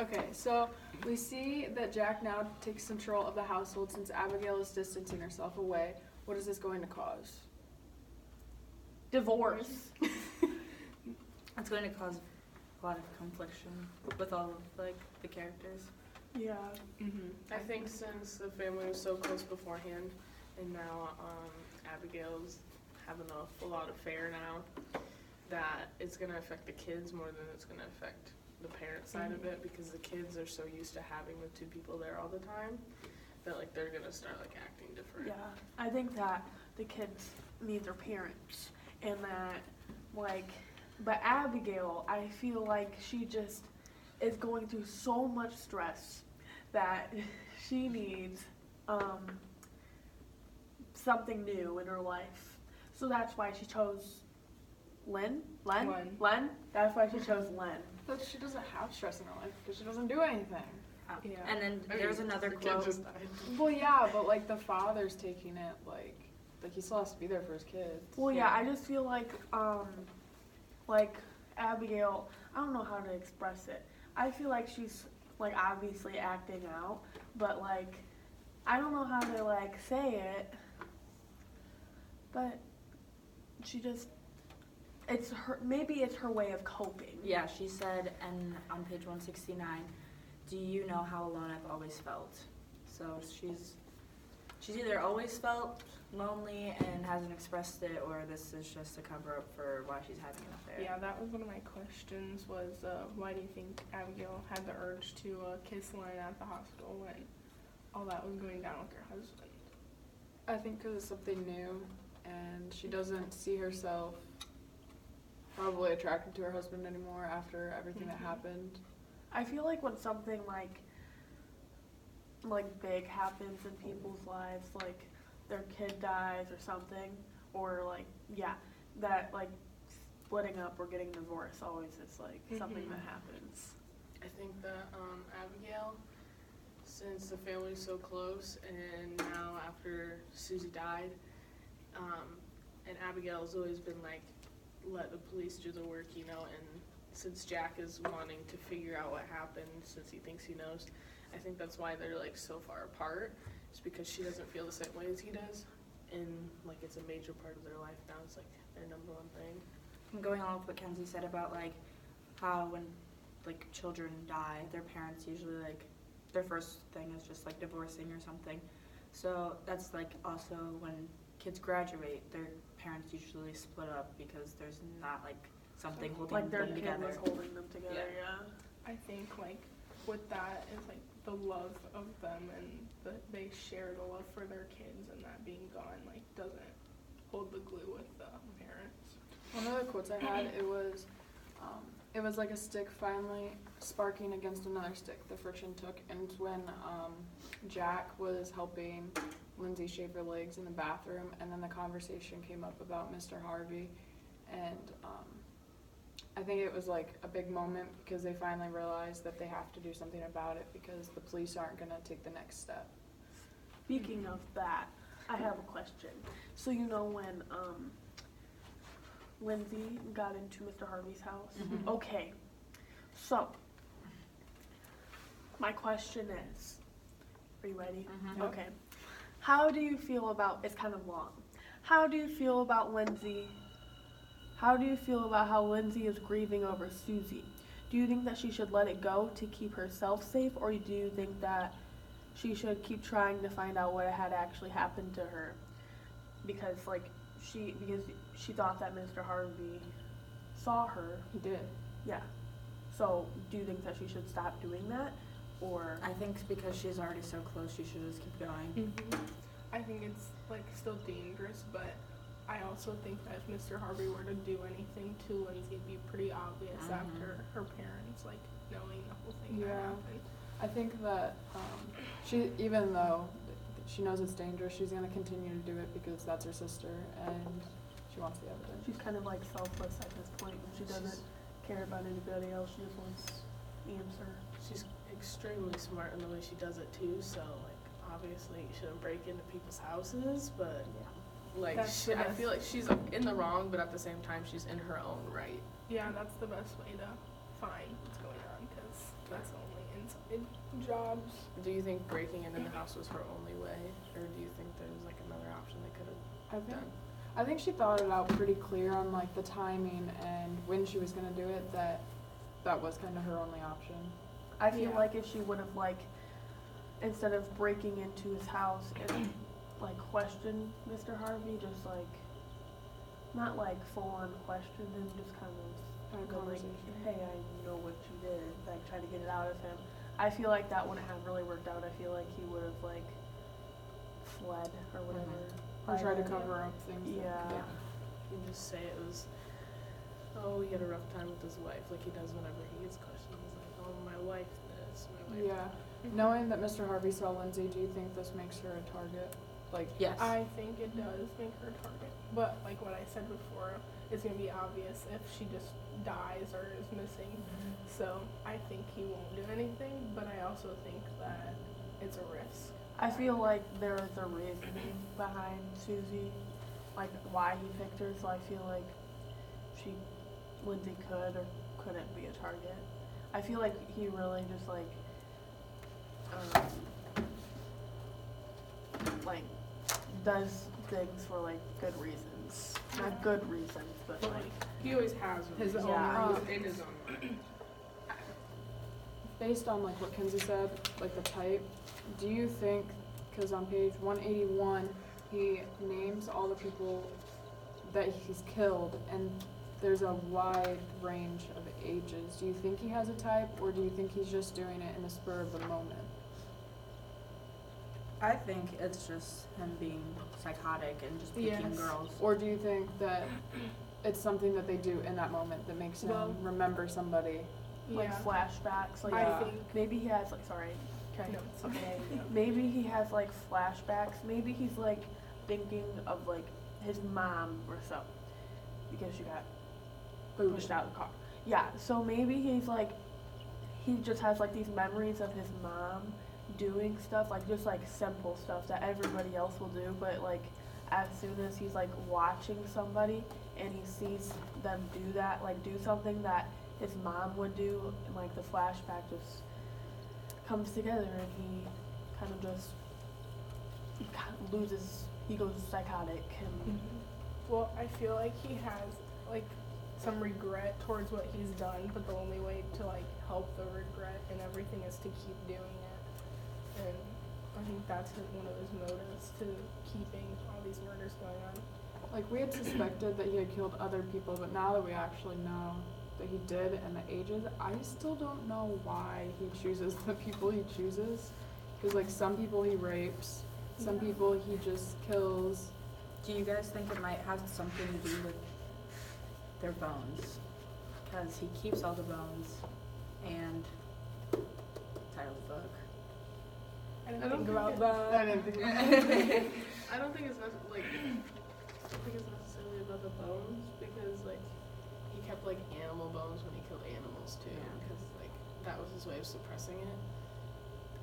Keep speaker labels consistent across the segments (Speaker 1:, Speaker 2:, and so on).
Speaker 1: Okay, so we see that Jack now takes control of the household since Abigail is distancing herself away. What is this going to cause?
Speaker 2: Divorce.
Speaker 3: It's going to cause a lot of confliction with all of the characters.
Speaker 2: Yeah.
Speaker 4: I think since the family was so close beforehand, and now Abigail's having a full-out affair now, that it's gonna affect the kids more than it's gonna affect the parent side of it, because the kids are so used to having the two people there all the time that they're gonna start acting different.
Speaker 2: Yeah. I think that the kids need their parents, and that but Abigail, I feel like she just is going through so much stress that she needs something new in her life. So that's why she chose Len. That's why she chose Len.
Speaker 1: But she doesn't have stress in her life because she doesn't do anything.
Speaker 4: Yeah.
Speaker 3: And then there's another
Speaker 4: the kid
Speaker 3: quote.
Speaker 4: just died.
Speaker 1: Well, yeah, but the father's taking it like he still has to be there for his kids.
Speaker 2: Well, yeah, I just feel like Abigail, I don't know how to express it. I feel like she's obviously acting out, but I don't know how to say it. But she just, maybe it's her way of coping.
Speaker 3: Yeah, she said, and on page 169, do you know how alone I've always felt? So she's either always felt lonely and hasn't expressed it, or this is just a cover up for why she's having an affair.
Speaker 5: Yeah, that was one of my questions was why do you think Abigail had the urge to kiss Len at the hospital when all that was going down with her husband?
Speaker 1: I think because it's something new, and she doesn't see herself probably attracted to her husband anymore after everything that happened.
Speaker 2: I feel like when something big happens in people's lives, their kid dies or something, or that splitting up or getting divorced always is something that happens.
Speaker 4: I think that Abigail, since the family's so close, and now after Susie died, and Abigail's always been let the police do the work, and since Jack is wanting to figure out what happened since he thinks he knows, I think that's why they're so far apart. It's because she doesn't feel the same way as he does, and it's a major part of their life now. It's their number one thing.
Speaker 3: And going on with what Kenzie said about how when children die, their parents usually their first thing is just divorcing or something. So that's also when kids graduate, their parents usually split up because there's not something holding
Speaker 2: Their
Speaker 3: them
Speaker 2: kid
Speaker 3: together.
Speaker 2: was holding them together, yeah.
Speaker 5: I think with that is the love of them and they share the love for their kids, and that being gone doesn't hold the glue with the parents.
Speaker 1: One of the quotes I had, it was like a stick finally sparking against another stick. The friction took, and when Jack was helping Lindsay shave her legs in the bathroom, and then the conversation came up about Mr. Harvey, and I think it was a big moment because they finally realized that they have to do something about it because the police aren't going to take the next step.
Speaker 2: Speaking of that, I have a question. So when Lindsay got into Mr. Harvey's house?
Speaker 3: Mhm.
Speaker 2: Okay. So, my question is, are you ready?
Speaker 3: Mhm.
Speaker 2: Okay. How do you feel about, it's kind of long, how do you feel about Lindsay? How do you feel about how Lindsay is grieving over Susie? Do you think that she should let it go to keep herself safe, or do you think that she should keep trying to find out what had actually happened to her? Because she thought that Mr. Harvey saw her.
Speaker 1: He did.
Speaker 2: Yeah. So do you think that she should stop doing that, or?
Speaker 3: I think because she's already so close, she should just keep going.
Speaker 5: I think it's still dangerous, but I also think that if Mr. Harvey were to do anything to Lindsay, it'd be pretty obvious after her parents knowing the whole thing that
Speaker 1: Yeah.
Speaker 5: happened.
Speaker 1: I think that she, even though she knows it's dangerous, she's going to continue to do it because that's her sister and she wants the evidence.
Speaker 2: She's kind of selfless at this point. She doesn't care about anybody else. She just wants the answer.
Speaker 4: She's extremely smart in the way she does it too, so obviously you shouldn't break into people's houses, but I feel like she's in the wrong, but at the same time she's in her own right.
Speaker 5: Yeah, that's the best way to find what's going on, because that's the only jobs.
Speaker 4: Do you think breaking into the house was her only way, or do you think there was like another option they could
Speaker 1: I
Speaker 4: have
Speaker 1: think
Speaker 4: done?
Speaker 1: I think she thought it out pretty clear on like the timing and when she was gonna do it. That was kind of her only option.
Speaker 2: I feel
Speaker 5: Yeah.
Speaker 2: like if she would have like, instead of breaking into his house and like questioned Mr. Harvey, just like, not like full on question him, just kind of
Speaker 1: Kind of
Speaker 2: go like,
Speaker 1: conversation.
Speaker 2: hey, I know what you did, like try to get it out of him. I feel like that wouldn't have really worked out. I feel like he would have like fled or whatever.
Speaker 1: Or
Speaker 2: by
Speaker 1: try to
Speaker 2: then.
Speaker 1: cover up things.
Speaker 2: Yeah.
Speaker 4: You can just say it was, oh, he had a rough time with his wife, like he does whenever he gets questioned. He's like, oh, my wife this, my wife.
Speaker 1: Yeah. Knowing that Mr. Harvey saw Lindsay, do you think this makes her a target? Like,
Speaker 3: Yes.
Speaker 5: I think it does make her a target. But like what I said before, it's gonna be obvious if she just dies or is missing. So I think he won't do anything, but I also think that it's a risk.
Speaker 2: I feel like there is a reasoning behind Susie, like why he picked her. So I feel like Lindsay could or couldn't be a target. I feel like he really just like does things for like good reasons. Not good reasons, but
Speaker 5: But
Speaker 2: like
Speaker 5: like
Speaker 4: He always has
Speaker 5: his own
Speaker 2: Yeah.
Speaker 5: reasons.
Speaker 4: in his own way.
Speaker 1: based on like what Kenzie said, like the type, do you think, because on page 181, he names all the people that he's killed, and there's a wide range of ages. Do you think he has a type, or do you think he's just doing it in the spur of the moment?
Speaker 3: I think it's just him being psychotic and just picking
Speaker 5: Yes.
Speaker 3: girls.
Speaker 1: Or do you think that it's something that they do in that moment that makes him
Speaker 5: Well-
Speaker 1: remember somebody?
Speaker 2: like
Speaker 5: Yeah.
Speaker 2: flashbacks. Like
Speaker 5: I think
Speaker 2: maybe he has like sorry. Okay.
Speaker 5: no, it's okay.
Speaker 2: Maybe he has like flashbacks. Maybe he's like thinking of like his mom or so, because she got pushed out of the car. Yeah, so maybe he's like, he just has like these memories of his mom doing stuff, like just like simple stuff that everybody else will do, but like as soon as he's like watching somebody and he sees them do that, like do something that his mom would do, and like the flashback just comes together and he kind of just, he kind of loses, he goes psychotic and
Speaker 5: Well, I feel like he has like some regret towards what he's done, but the only way to like help the regret and everything is to keep doing it. And I think that's one of his motives to keeping all these murders going on.
Speaker 1: Like, we had suspected that he had killed other people, but now that we actually know that he did and the ages, I still don't know why he chooses the people he chooses. Because, like, some people he rapes, some
Speaker 5: Yeah.
Speaker 1: people he just kills.
Speaker 3: Do you guys think it might have something to do with their bones? Because he keeps all the bones and title of the book.
Speaker 5: I didn't
Speaker 4: I don't
Speaker 5: think
Speaker 4: think
Speaker 5: about
Speaker 4: it-
Speaker 5: that.
Speaker 1: didn't think
Speaker 4: I don't think it's necessarily about the bones, because like he kept like animal bones when he killed animals too,
Speaker 3: Yeah.
Speaker 4: because like that was his way of suppressing it.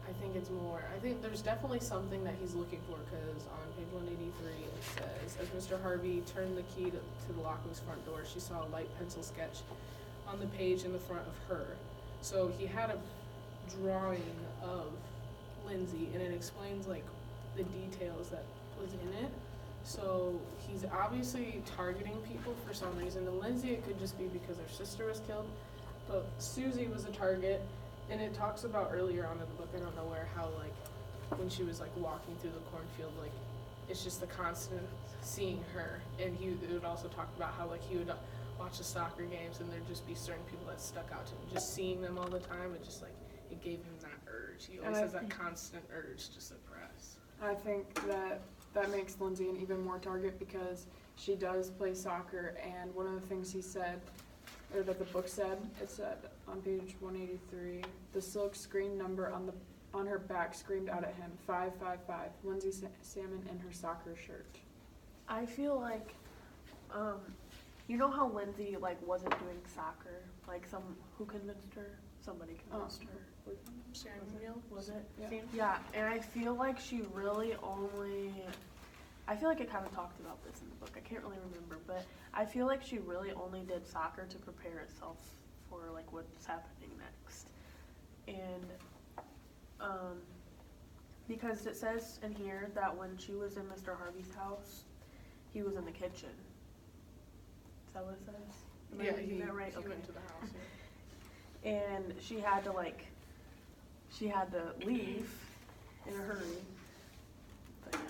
Speaker 4: I think it's more. I think there's definitely something that he's looking for, because on page 183 it says, as Mr. Harvey turned the key to the lock of his front door, she saw a light pencil sketch on the page in the front of her. So he had a drawing of Lindsay, and it explains like the details that was in it. So he's obviously targeting people for some reason. And Lindsay, it could just be because her sister was killed, but Susie was a target. And it talks about earlier on in the book, I don't know where, how like when she was like walking through the cornfield, like it's just the constant seeing her. And it would also talk about how like he would watch the soccer games and there'd just be certain people that stuck out to him. Just seeing them all the time, it just like it gave him that urge. He always
Speaker 1: And I
Speaker 4: has that
Speaker 1: think-
Speaker 4: constant urge to suppress.
Speaker 1: I think that makes Lindsay an even more target because she does play soccer, and one of the things he said, or that the book said, it said on page 183, the silk screen number on her back screamed out at him, 555, Lindsay Salmon in her soccer shirt.
Speaker 2: I feel like, you know how Lindsay like wasn't doing soccer? Like who convinced her? Somebody convinced her.
Speaker 4: Sharon Neal?
Speaker 2: Was it?
Speaker 1: Yeah.
Speaker 2: Yeah, and I feel like she really only, I feel like it kind of talked about this in the book. I can't really remember, but I feel like she really only did soccer to prepare itself for like what's happening next. And because it says in here that when she was in Mr. Harvey's house, he was in the kitchen. Is that what it says? Am I
Speaker 4: Yeah,
Speaker 2: reading
Speaker 4: he,
Speaker 2: that right?
Speaker 4: he
Speaker 2: Okay.
Speaker 4: went to the house. Yeah.
Speaker 2: And she had to leave in a hurry. But yeah,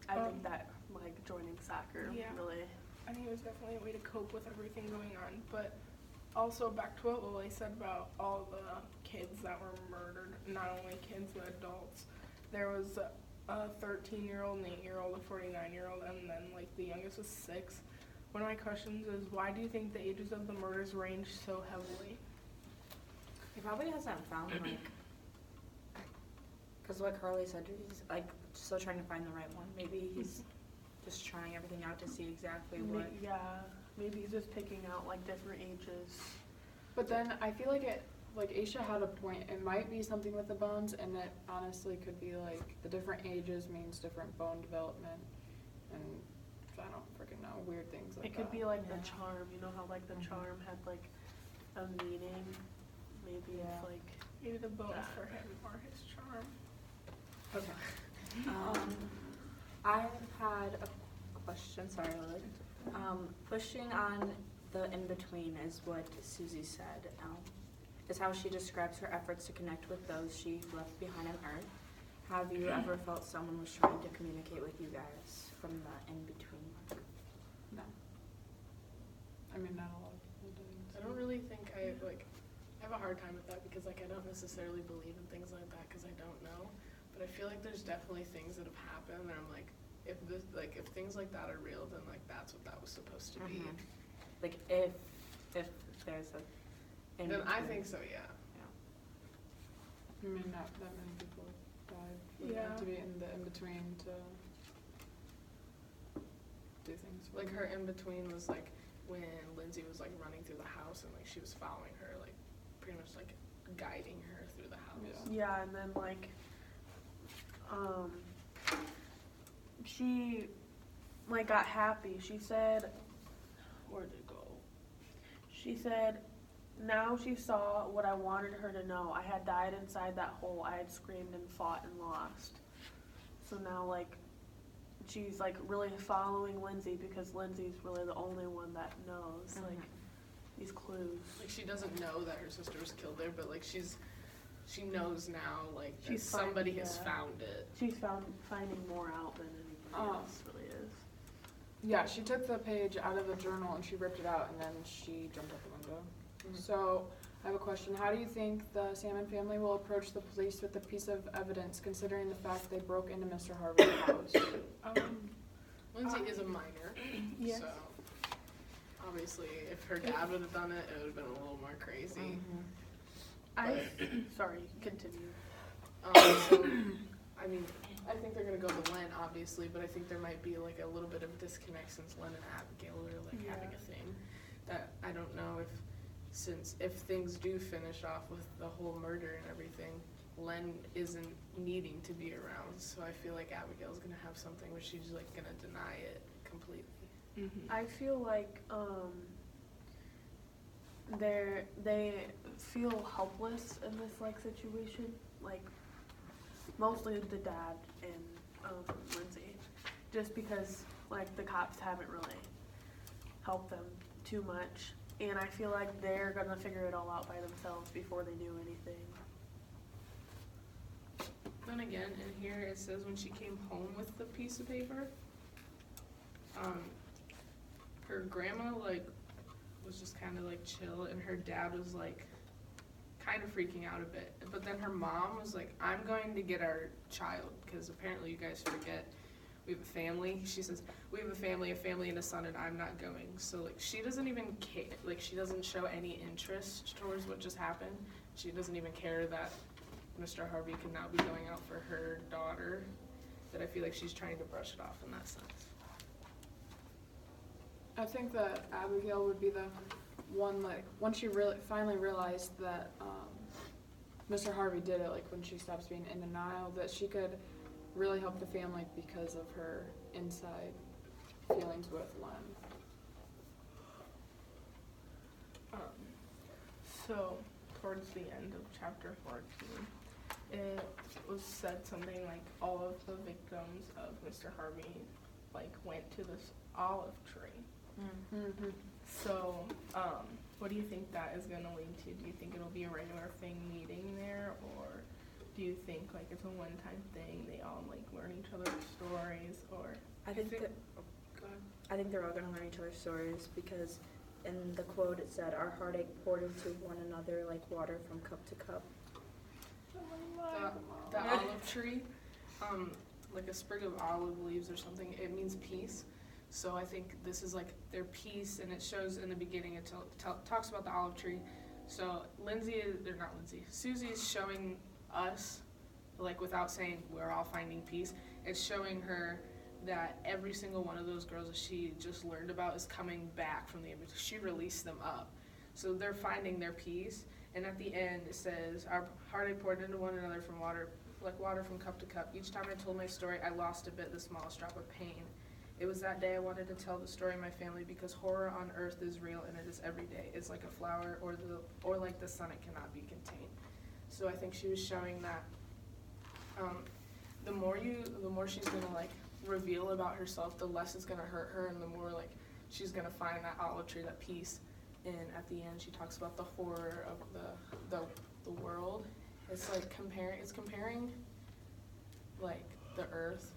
Speaker 2: I think that like joining soccer
Speaker 5: Yeah.
Speaker 2: really.
Speaker 5: I think it was definitely a way to cope with everything going on. But also back to what Lily said about all the kids that were murdered, not only kids, but adults. There was a 13-year-old, an 8-year-old, a 49-year-old, and then like the youngest was 6. One of my questions is, why do you think the ages of the murders range so heavily?
Speaker 3: He probably hasn't found like, because like Carly said, he's like still trying to find the right one. Maybe he's just trying everything out to see exactly what.
Speaker 2: Yeah, maybe he's just picking out like different ages.
Speaker 1: But then I feel like Aisha had a point. It might be something with the bones, and it honestly could be like the different ages means different bone development, and I don't freaking know, weird things like
Speaker 2: It could
Speaker 1: that.
Speaker 2: be like
Speaker 3: Yeah.
Speaker 2: the charm, you know how like the charm had like a meaning. Maybe it's like
Speaker 5: Maybe the bones for him are his charm.
Speaker 3: Okay. I had a question. Sorry, Lily. Pushing on the in between is what Susie said. Is how she describes her efforts to connect with those she left behind on Earth. Have you ever felt someone was trying to communicate with you guys from the in between?
Speaker 1: No. I mean, not a lot of people do.
Speaker 4: I don't really think I have a hard time with that because like I don't necessarily believe in things like that because I don't know. But I feel like there's definitely things that have happened that I'm like, if things like that are real, then like that's what that was supposed to be.
Speaker 3: Mhm. Like if there's a in
Speaker 4: Then I
Speaker 3: between.
Speaker 4: think so, yeah.
Speaker 1: I mean, not that many people died. Would
Speaker 5: Yeah.
Speaker 1: have to be in the in between to do things.
Speaker 4: Like her in between was like when Lindsay was like running through the house and like she was following her, like pretty much like guiding her through the house.
Speaker 2: yeah, and then like she like got happy. She said, where'd it go? She said, now she saw what I wanted her to know. I had died inside that hole. I had screamed and fought and lost. So now like she's like really following Lindsay because Lindsay's really the only one that knows like these clues.
Speaker 4: Like she doesn't know that her sister was killed there, but like she knows now like that
Speaker 2: She's
Speaker 4: somebody
Speaker 2: finding,
Speaker 4: has
Speaker 2: yeah.
Speaker 4: found it.
Speaker 2: She's finding more out than anybody else really is.
Speaker 1: Yeah, she took the page out of the journal and she ripped it out and then she jumped out the window.
Speaker 4: Mhm.
Speaker 1: So, I have a question. How do you think the Salmon family will approach the police with a piece of evidence considering the fact they broke into Mr. Harvey's house?
Speaker 4: Lindsay is a minor,
Speaker 2: Yes.
Speaker 4: so obviously if her dad would have done it, it would have been a little more crazy.
Speaker 2: I sorry, continue.
Speaker 4: So, I mean, I think they're gonna go with Len, obviously, but I think there might be like a little bit of disconnect since Len and Abigail are like having a thing. That I don't know if things do finish off with the whole murder and everything, Len isn't needing to be around. So I feel like Abigail's gonna have something where she's like gonna deny it completely.
Speaker 2: I feel like they feel helpless in this like situation, like mostly the dad and Lindsay, just because like the cops haven't really helped them too much, and I feel like they're gonna figure it all out by themselves before they do anything.
Speaker 4: Then again, in here it says when she came home with the piece of paper, her grandma like was just kind of like chill, and her dad was like kind of freaking out a bit. But then her mom was like, "I'm going to get our child because apparently you guys forget we have a family." She says, "We have a family and a son, and I'm not going." So like she doesn't even care. Like she doesn't show any interest towards what just happened. She doesn't even care that Mr. Harvey can now be going out for her daughter. That I feel like she's trying to brush it off in that sense.
Speaker 1: I think that Abigail would be the one, like, once she finally realized that Mr. Harvey did it, like when she stops being in denial, that she could really help the family because of her inside feelings with Len.
Speaker 5: So, towards the end of chapter 14, it was said something like all of the victims of Mr. Harvey like went to this olive tree.
Speaker 1: Mm-hmm.
Speaker 5: So, what do you think that is going to lead to? Do you think it'll be a regular thing meeting there, or do you think like it's a one-time thing? They all like learn each other's stories, or
Speaker 3: I think that
Speaker 4: Go ahead.
Speaker 3: I think they're all gonna learn each other's stories because in the quote it said, "Our heartache poured into one another like water from cup to cup."
Speaker 4: The olive tree, like a sprig of olive leaves or something, it means peace. So I think this is like their peace, and it shows in the beginning, it talks about the olive tree. So Susie is showing us, like without saying we're all finding peace, it's showing her that every single one of those girls that she just learned about is coming back from the image. She released them up. So they're finding their peace. And at the end it says, our heartache poured into one another from water, like water from cup to cup. Each time I told my story, I lost a bit, the smallest drop of pain. It was that day I wanted to tell the story of my family because horror on earth is real and it is every day. It's like a flower or like the sun, it cannot be contained. So I think she was showing that the more she's gonna like reveal about herself, the less it's gonna hurt her, and the more like she's gonna find that olive tree, that peace. And at the end, she talks about the horror of the world. It's like comparing like the earth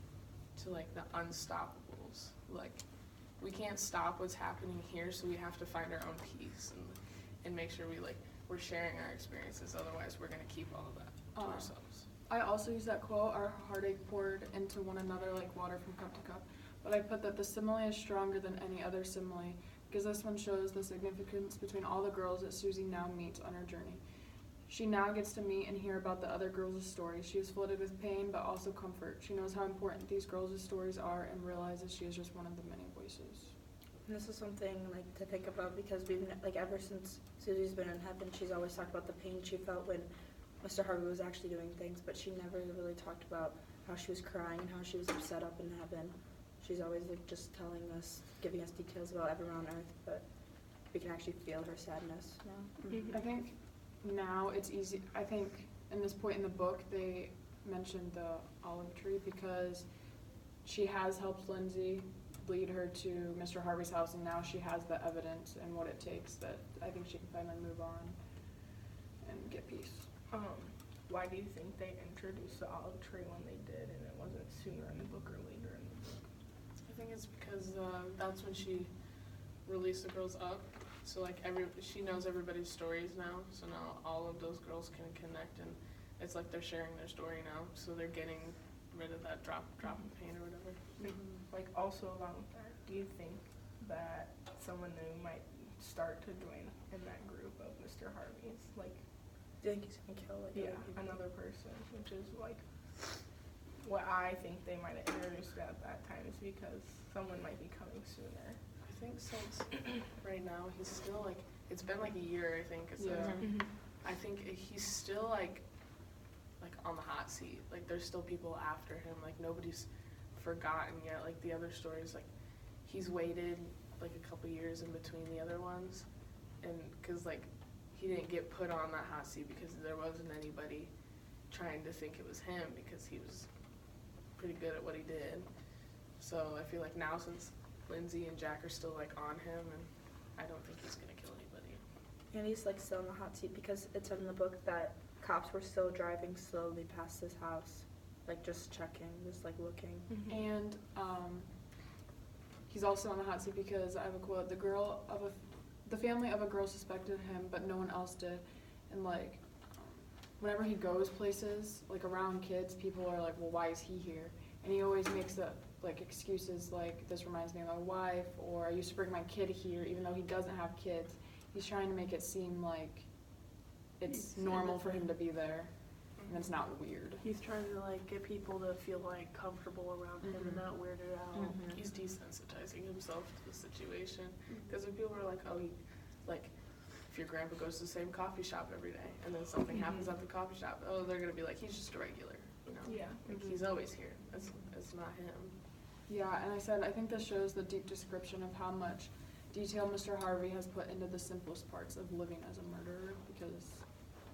Speaker 4: to like the unstoppables. Like we can't stop what's happening here, so we have to find our own peace and make sure we're sharing our experiences. Otherwise, we're gonna keep all of that to ourselves.
Speaker 1: I also use that quote, our heartache poured into one another like water from cup to cup. But I put that the simile is stronger than any other simile because this one shows the significance between all the girls that Susie now meets on her journey. She now gets to meet and hear about the other girls' stories. She is flooded with pain but also comfort. She knows how important these girls' stories are and realizes she is just one of the many voices.
Speaker 3: And this is something like to think about because we've like ever since Susie's been in heaven, she's always talked about the pain she felt when Mr. Harvey was actually doing things, but she never really talked about how she was crying and how she was upset up in heaven. She's always like just telling us, giving us details about everyone on earth, but we can actually feel her sadness now.
Speaker 1: I think now it's easy. I think in this point in the book they mentioned the olive tree because she has helped Lindsay lead her to Mr. Harvey's house, and now she has the evidence and what it takes that I think she can finally move on and get peace.
Speaker 5: Why do you think they introduced the olive tree when they did, and it wasn't sooner in the book or later in the book?
Speaker 4: I think it's because that's when she released the girls up. So like she knows everybody's stories now. So now all of those girls can connect, and it's like they're sharing their story now. So they're getting rid of that drop of pain or whatever.
Speaker 5: Like also along with that, do you think that someone new might start to join in that group of Mr. Harvey's? Like,
Speaker 3: Do you think he's gonna kill like other people?
Speaker 5: another person, which is like what I think they might have introduced at that time is because someone might be coming sooner.
Speaker 4: I think since right now he's still like it's been like a year. I think it says.
Speaker 1: Yeah.
Speaker 4: I think he's still like on the hot seat. Like there's still people after him. Like nobody's forgotten yet. Like the other stories, like he's waited like a couple years in between the other ones, and because like he didn't get put on that hot seat because there wasn't anybody trying to think it was him because he was pretty good at what he did. So I feel like now since Lindsay and Jack are still like on him, and I don't think he's gonna kill anybody.
Speaker 3: And he's like still in the hot seat because it said in the book that cops were still driving slowly past his house, like just checking, just like looking.
Speaker 1: And he's also on the hot seat because I have a quote, the family of a girl suspected him but no one else did, and like whenever he goes places like around kids, people are like, well, why is he here? And he always makes up like excuses like, this reminds me of my wife, or I used to bring my kid here even though he doesn't have kids. He's trying to make it seem like it's normal for him to be there and it's not weird.
Speaker 2: He's trying to like get people to feel like comfortable around him and not weirded out.
Speaker 4: He's desensitizing himself to the situation because if people are like, oh, like if your grandpa goes to the same coffee shop every day and then something happens at the coffee shop, oh, they're gonna be like, he's just a regular, you know?
Speaker 5: Yeah.
Speaker 4: Like, he's always here. It's not him.
Speaker 1: Yeah, and I said, I think this shows the deep description of how much detail Mr. Harvey has put into the simplest parts of living as a murderer, because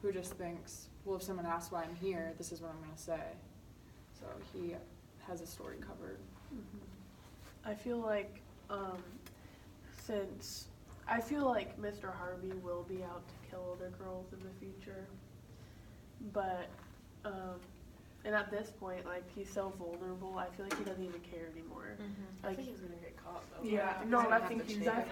Speaker 1: who just thinks, well, if someone asks why I'm here, this is what I'm gonna say. So he has a story covered.
Speaker 2: I feel like since I feel like Mr. Harvey will be out to kill other girls in the future, but and at this point, like, he's so vulnerable. I feel like he doesn't even care anymore.
Speaker 4: I
Speaker 2: Like,
Speaker 4: think he's gonna get caught though.
Speaker 2: yeah,
Speaker 5: he's
Speaker 2: no,
Speaker 5: gonna
Speaker 2: I
Speaker 5: have
Speaker 2: think
Speaker 5: to
Speaker 2: he's
Speaker 5: change.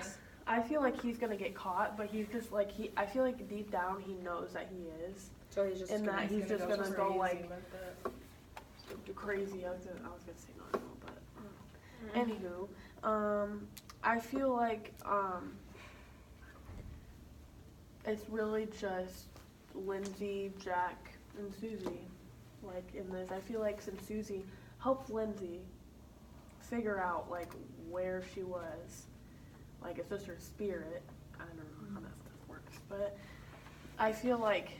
Speaker 2: I feel like he's gonna get caught, but he's just like I feel like deep down he knows that he is,
Speaker 3: So he's just
Speaker 2: and
Speaker 3: gonna,
Speaker 2: that he's just gonna go
Speaker 5: crazy
Speaker 2: like
Speaker 5: with it.
Speaker 2: crazy. I was gonna say normal, but anywho, I feel like it's really just Lindsay, Jack, and Susie. Like in this, I feel like since Susie helped Lindsay figure out like where she was, like it's just her spirit. I don't know how that stuff works, but I feel like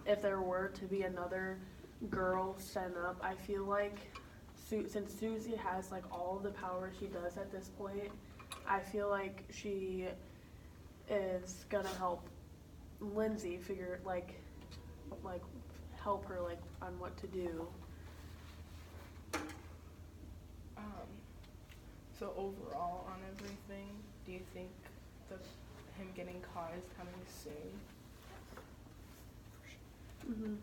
Speaker 2: if there were to be another girl sent up, I feel like since Susie has like all the power she does at this point, I feel like she is gonna help Lindsay figure like help her like on what to do.
Speaker 5: So overall on everything, do you think that him getting caught is coming soon?
Speaker 2: Mm-hmm.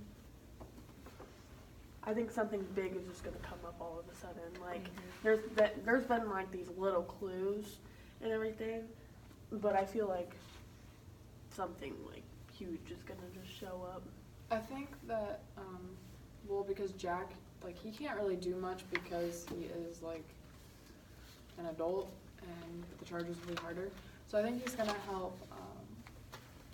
Speaker 2: I think something big is just gonna come up all of a sudden. Like there's been like these little clues and everything, but I feel like something like huge is gonna just show up.
Speaker 1: I think that, well, because Jack, like, he can't really do much because he is, like, an adult and the charges will be harder. So I think he's gonna help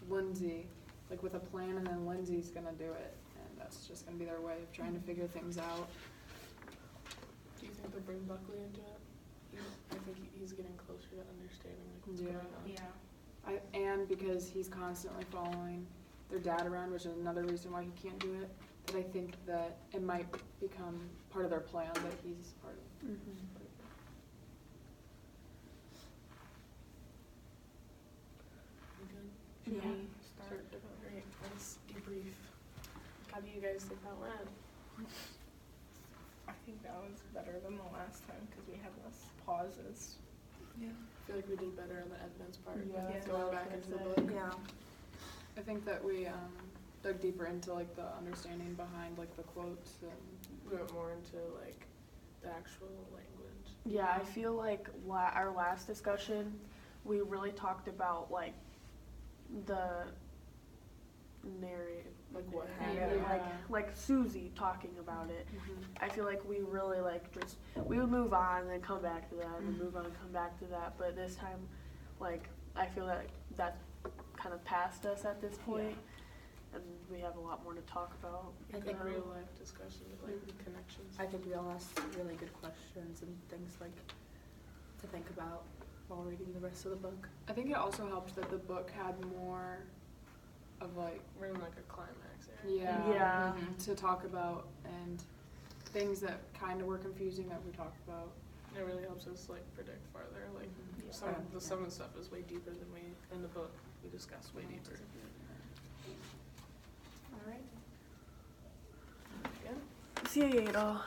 Speaker 1: Lindsay, like, with a plan, and then Lindsay's gonna do it. And that's just gonna be their way of trying to figure things out.
Speaker 4: Do you think they'll bring Buckley into it? I think he's getting closer to understanding like what's going on.
Speaker 5: Yeah.
Speaker 1: And because he's constantly following their dad around, which is another reason why he can't do it, that I think that it might become part of their plan that he's part of.
Speaker 4: You good?
Speaker 2: Yeah.
Speaker 4: Start. Great. Let's debrief. How do you guys think that went?
Speaker 5: I think that was better than the last time because we had less pauses.
Speaker 4: I feel like we did better on the evidence part.
Speaker 2: Yeah,
Speaker 5: that's
Speaker 4: Going
Speaker 2: what I
Speaker 4: back
Speaker 2: was
Speaker 4: into the
Speaker 2: gonna
Speaker 4: book.
Speaker 3: yeah.
Speaker 1: I think that we dug deeper into like the understanding behind like the quotes and
Speaker 4: We went more into like the actual language.
Speaker 2: Yeah, I feel like our last discussion, we really talked about like the narrative,
Speaker 4: Like what
Speaker 2: and
Speaker 4: happened.
Speaker 2: like Susie talking about it. I feel like we really like just we would move on and then come back to that and then move on and come back to that. But this time, like I feel like that's kind of past us at this point, and we have a lot more to talk about.
Speaker 3: I think
Speaker 4: Real life discussion, like the connections.
Speaker 3: I think we all asked really good questions and things like to think about while reading the rest of the book.
Speaker 1: I think it also helped that the book had more of like
Speaker 4: We're in like a climax area.
Speaker 2: Yeah.
Speaker 1: to talk about and things that kind of were confusing that we talked about.
Speaker 4: It really helps us like predict farther. Like
Speaker 2: Yeah.
Speaker 4: some of the stuff is way deeper than we in the book. We discussed way deeper. All right. Good.
Speaker 2: See you later.